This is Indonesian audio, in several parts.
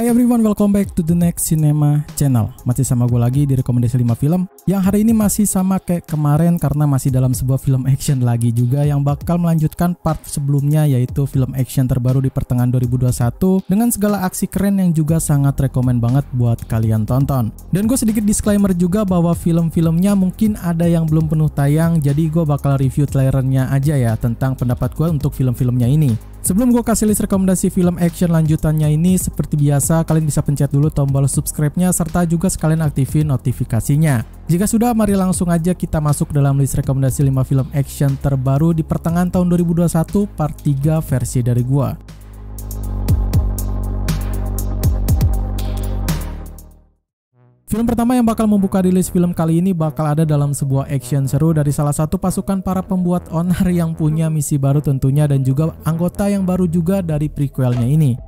Hai everyone, welcome back to the Next Cinema Channel. Masih sama gue lagi di rekomendasi 5 film yang hari ini masih sama kayak kemarin karena masih dalam sebuah film action lagi juga yang bakal melanjutkan part sebelumnya, yaitu film action terbaru di pertengahan 2021 dengan segala aksi keren yang juga sangat rekomen banget buat kalian tonton. Dan gue sedikit disclaimer juga bahwa film-filmnya mungkin ada yang belum penuh tayang, jadi gue bakal review trailernya aja ya tentang pendapat gue untuk film-filmnya ini. Sebelum gue kasih list rekomendasi film action lanjutannya ini, seperti biasa kalian bisa pencet dulu tombol subscribe-nya serta juga sekalian aktifin notifikasinya. Jika sudah, mari langsung aja kita masuk dalam list rekomendasi 5 film action terbaru di pertengahan tahun 2021 part 3 versi dari gua. Film pertama yang bakal membuka rilis film kali ini bakal ada dalam sebuah action seru dari salah satu pasukan para pembuat Honor yang punya misi baru tentunya dan juga anggota yang baru juga dari prequelnya ini.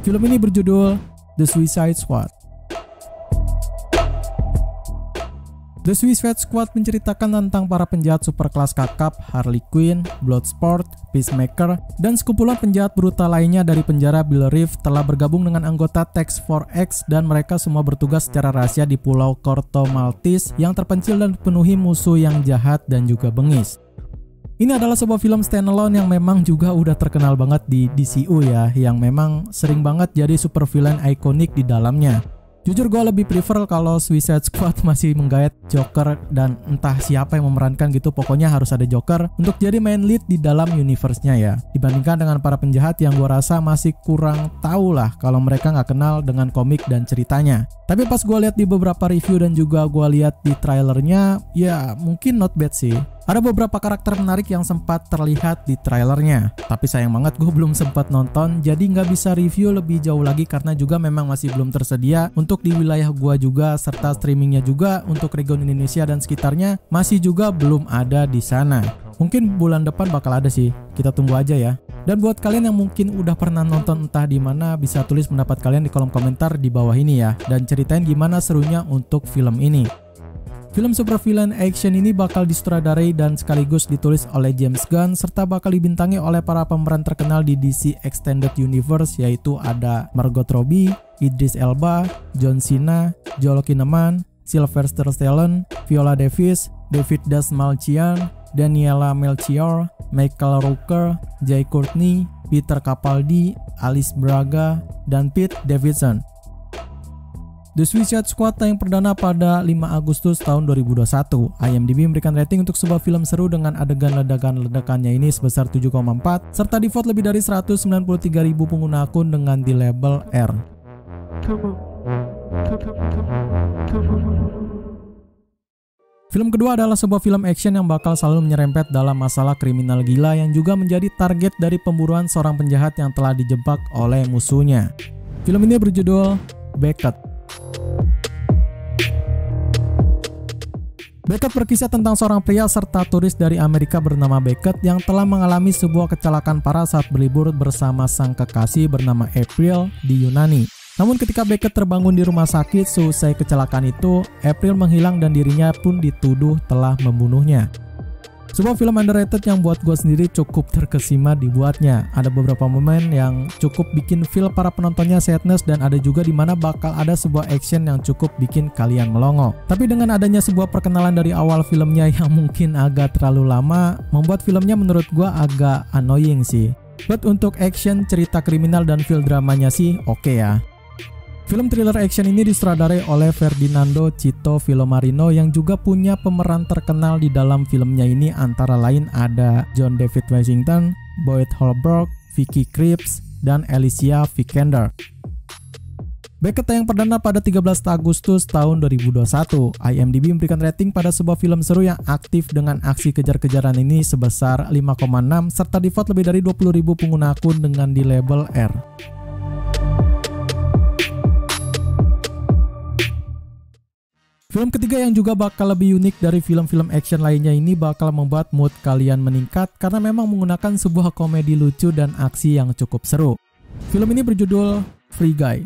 Film ini berjudul The Suicide Squad. The Suicide Squad menceritakan tentang para penjahat superkelas kakap Harley Quinn, Bloodsport, Peacemaker, dan sekumpulan penjahat brutal lainnya dari penjara Belle Reve telah bergabung dengan anggota Task Force X dan mereka semua bertugas secara rahasia di Pulau Corto Maltese yang terpencil dan dipenuhi musuh yang jahat dan juga bengis. Ini adalah sebuah film standalone yang memang juga udah terkenal banget di DCU ya, yang memang sering banget jadi super villain ikonik di dalamnya. Jujur gue lebih prefer kalau Suicide Squad masih menggait Joker dan entah siapa yang memerankan gitu, pokoknya harus ada Joker untuk jadi main lead di dalam universe-nya ya, dibandingkan dengan para penjahat yang gue rasa masih kurang tahu lah kalau mereka nggak kenal dengan komik dan ceritanya. Tapi pas gue lihat di beberapa review dan juga gue lihat di trailernya, ya mungkin not bad sih. Ada beberapa karakter menarik yang sempat terlihat di trailernya, tapi sayang banget gue belum sempat nonton, jadi nggak bisa review lebih jauh lagi karena juga memang masih belum tersedia untuk di wilayah gua juga, serta streamingnya juga untuk region Indonesia dan sekitarnya masih juga belum ada di sana. Mungkin bulan depan bakal ada sih, kita tunggu aja ya. Dan buat kalian yang mungkin udah pernah nonton entah di mana, bisa tulis pendapat kalian di kolom komentar di bawah ini ya, dan ceritain gimana serunya untuk film ini. Film super villain action ini bakal disutradarai dan sekaligus ditulis oleh James Gunn serta bakal dibintangi oleh para pemeran terkenal di DC Extended Universe, yaitu ada Margot Robbie, Idris Elba, John Cena, Joel Kinnaman, Sylvester Stallone, Viola Davis, David Dastmalchian, Daniela Melchior, Michael Rooker, Jai Courtney, Peter Capaldi, Alice Braga, dan Pete Davidson. The Suicide Squad tayang perdana pada 5 Agustus tahun 2021. IMDb memberikan rating untuk sebuah film seru dengan adegan ledakan-ledakannya ini sebesar 7,4 serta di vote lebih dari 193.000 pengguna akun dengan di label R. Film kedua adalah sebuah film action yang bakal selalu menyerempet dalam masalah kriminal gila yang juga menjadi target dari pemburuan seorang penjahat yang telah dijebak oleh musuhnya. Film ini berjudul Beckett. Beckett berkisah tentang seorang pria serta turis dari Amerika bernama Beckett yang telah mengalami sebuah kecelakaan parah saat berlibur bersama sang kekasih bernama April di Yunani. Namun ketika Beckett terbangun di rumah sakit seusai kecelakaan itu, April menghilang dan dirinya pun dituduh telah membunuhnya. Sebuah film underrated yang buat gue sendiri cukup terkesima dibuatnya. Ada beberapa momen yang cukup bikin feel para penontonnya sadness dan ada juga dimana bakal ada sebuah action yang cukup bikin kalian melongo. Tapi dengan adanya sebuah perkenalan dari awal filmnya yang mungkin agak terlalu lama, membuat filmnya menurut gue agak annoying sih. But untuk action, cerita kriminal dan feel dramanya sih oke ya. Film thriller action ini disutradarai oleh Ferdinando Cito Filomarino yang juga punya pemeran terkenal di dalam filmnya ini, antara lain ada John David Washington, Boyd Holbrook, Vicky Krieps, dan Alicia Vikander. Beckett tayang perdana pada 13 Agustus tahun 2021. IMDb memberikan rating pada sebuah film seru yang aktif dengan aksi kejar-kejaran ini sebesar 5,6 serta di vote lebih dari 20.000 pengguna akun dengan di label R. Film ketiga yang juga bakal lebih unik dari film-film action lainnya ini bakal membuat mood kalian meningkat karena memang menggunakan sebuah komedi lucu dan aksi yang cukup seru. Film ini berjudul Free Guy.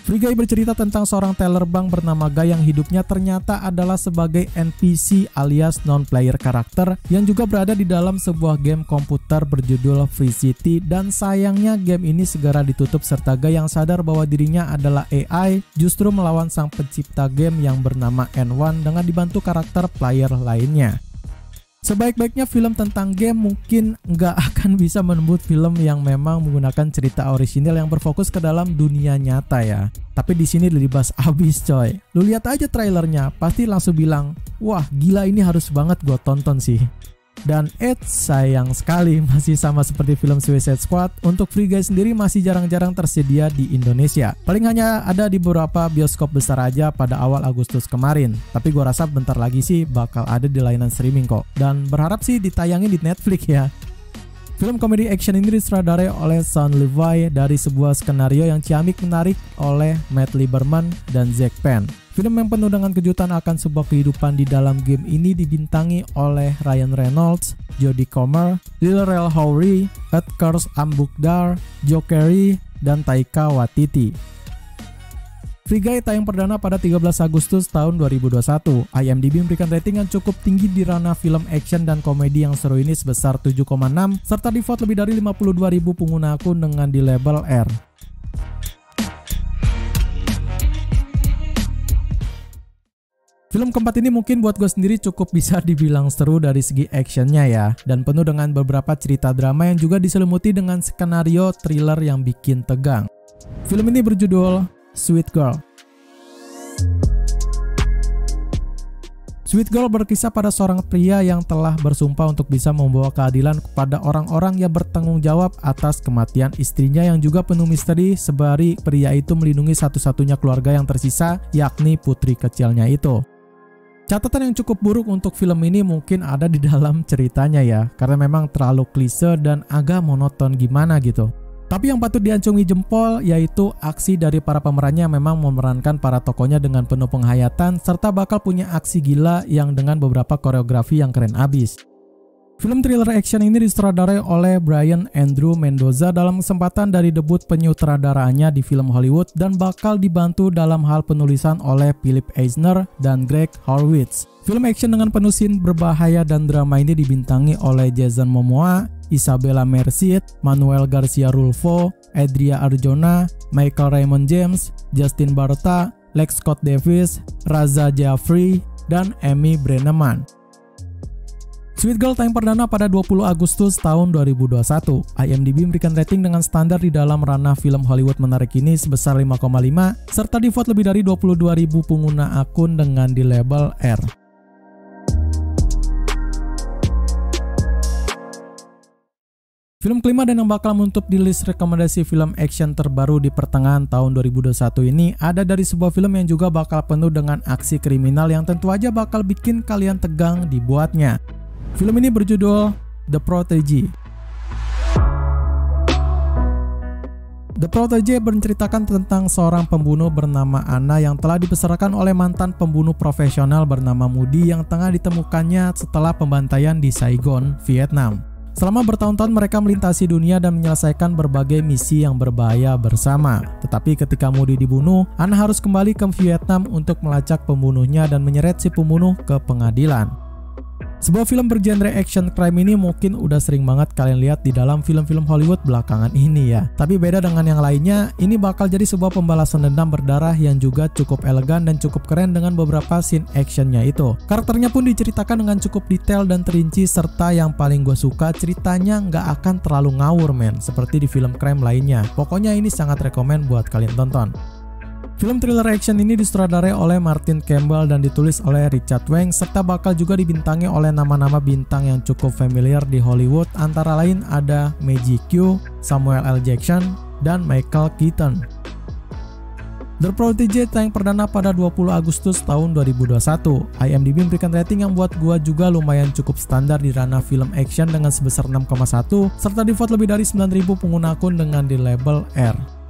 Free Guy bercerita tentang seorang teller bank bernama Guy yang hidupnya ternyata adalah sebagai NPC alias non-player karakter yang juga berada di dalam sebuah game komputer berjudul Free City, dan sayangnya game ini segera ditutup serta Guy yang sadar bahwa dirinya adalah AI justru melawan sang pencipta game yang bernama N1 dengan dibantu karakter player lainnya. Sebaik-baiknya film tentang game mungkin nggak akan bisa menembus film yang memang menggunakan cerita orisinil yang berfokus ke dalam dunia nyata ya. Tapi di sini dilibas abis coy. Lu lihat aja trailernya, pasti langsung bilang, wah gila ini harus banget gue tonton sih. Dan sayang sekali masih sama seperti film Suicide Squad, untuk Free Guy sendiri masih jarang-jarang tersedia di Indonesia. Paling hanya ada di beberapa bioskop besar aja pada awal Agustus kemarin. Tapi gua rasa bentar lagi sih bakal ada di layanan streaming kok. Dan berharap sih ditayangin di Netflix ya. Film komedi action ini disutradarai oleh Sean Levy dari sebuah skenario yang ciamik menarik oleh Matt Lieberman dan Zack Penn. Film yang penuh dengan kejutan akan sebuah kehidupan di dalam game ini dibintangi oleh Ryan Reynolds, Jodie Comer, Lil Rel Howery, Edgar Ambugdar, Joe Carey, dan Taika Waititi. Free Guy tayang perdana pada 13 Agustus tahun 2021. IMDb memberikan rating yang cukup tinggi di ranah film action dan komedi yang seru ini sebesar 7,6 serta di-vote lebih dari 52.000 pengguna akun dengan di label R. Film keempat ini mungkin buat gue sendiri cukup bisa dibilang seru dari segi actionnya ya, dan penuh dengan beberapa cerita drama yang juga diselimuti dengan skenario thriller yang bikin tegang. Film ini berjudul Sweet Girl. Sweet Girl berkisah pada seorang pria yang telah bersumpah untuk bisa membawa keadilan kepada orang-orang yang bertanggung jawab atas kematian istrinya yang juga penuh misteri, sembari pria itu melindungi satu-satunya keluarga yang tersisa, yakni putri kecilnya itu. Catatan yang cukup buruk untuk film ini mungkin ada di dalam ceritanya ya, karena memang terlalu klise dan agak monoton gimana gitu. Tapi yang patut diacungi jempol yaitu aksi dari para pemerannya yang memang memerankan para tokohnya dengan penuh penghayatan serta bakal punya aksi gila yang dengan beberapa koreografi yang keren abis. Film thriller action ini disutradarai oleh Brian Andrew Mendoza dalam kesempatan dari debut penyutradaraannya di film Hollywood dan bakal dibantu dalam hal penulisan oleh Philip Eisner dan Greg Horwitz. Film action dengan penuh scene berbahaya dan drama ini dibintangi oleh Jason Momoa, Isabella Merced, Manuel Garcia Rulfo, Adria Arjona, Michael Raymond James, Justin Bartha, Lex Scott Davis, Raza Jaffrey, dan Amy Brenneman. Sweet Girl tayang perdana pada 20 Agustus tahun 2021. IMDb memberikan rating dengan standar di dalam ranah film Hollywood menarik ini sebesar 5,5 serta di-vote lebih dari 22.000 pengguna akun dengan di label R. Film kelima dan yang bakal menutup di list rekomendasi film action terbaru di pertengahan tahun 2021 ini ada dari sebuah film yang juga bakal penuh dengan aksi kriminal yang tentu aja bakal bikin kalian tegang dibuatnya. Film ini berjudul The Protege. The Protege menceritakan tentang seorang pembunuh bernama Anna yang telah dibesarkan oleh mantan pembunuh profesional bernama Moody yang tengah ditemukannya setelah pembantaian di Saigon, Vietnam. Selama bertahun-tahun mereka melintasi dunia dan menyelesaikan berbagai misi yang berbahaya bersama. Tetapi ketika Moody dibunuh, Anna harus kembali ke Vietnam untuk melacak pembunuhnya dan menyeret si pembunuh ke pengadilan. Sebuah film bergenre action crime ini mungkin udah sering banget kalian lihat di dalam film-film Hollywood belakangan ini ya. Tapi beda dengan yang lainnya, ini bakal jadi sebuah pembalasan dendam berdarah yang juga cukup elegan dan cukup keren dengan beberapa scene actionnya itu. Karakternya pun diceritakan dengan cukup detail dan terinci serta yang paling gue suka ceritanya nggak akan terlalu ngawur men, seperti di film crime lainnya. Pokoknya ini sangat rekomen buat kalian tonton. Film thriller action ini disutradarai oleh Martin Campbell dan ditulis oleh Richard Wang serta bakal juga dibintangi oleh nama-nama bintang yang cukup familiar di Hollywood, antara lain ada Maggie Q, Samuel L. Jackson, dan Michael Keaton. The Protege tayang perdana pada 20 Agustus tahun 2021. IMDb memberikan rating yang buat gua juga lumayan cukup standar di ranah film action dengan sebesar 6,1 serta di-vote lebih dari 9.000 pengguna akun dengan di label R.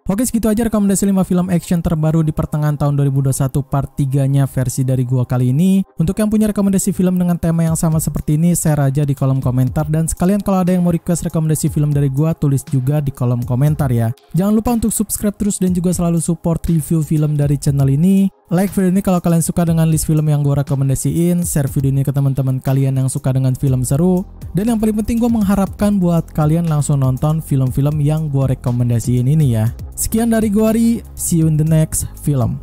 Oke, segitu aja rekomendasi 5 film action terbaru di pertengahan tahun 2021 part 3-nya versi dari gua kali ini. Untuk yang punya rekomendasi film dengan tema yang sama seperti ini, share aja di kolom komentar, dan sekalian kalau ada yang mau request rekomendasi film dari gua, tulis juga di kolom komentar ya. Jangan lupa untuk subscribe terus dan juga selalu support review film dari channel ini. Like video ini kalau kalian suka dengan list film yang gue rekomendasiin, share video ini ke teman-teman kalian yang suka dengan film seru, dan yang paling penting gue mengharapkan buat kalian langsung nonton film-film yang gue rekomendasiin ini ya. Sekian dari gue Ari, see you in the next film.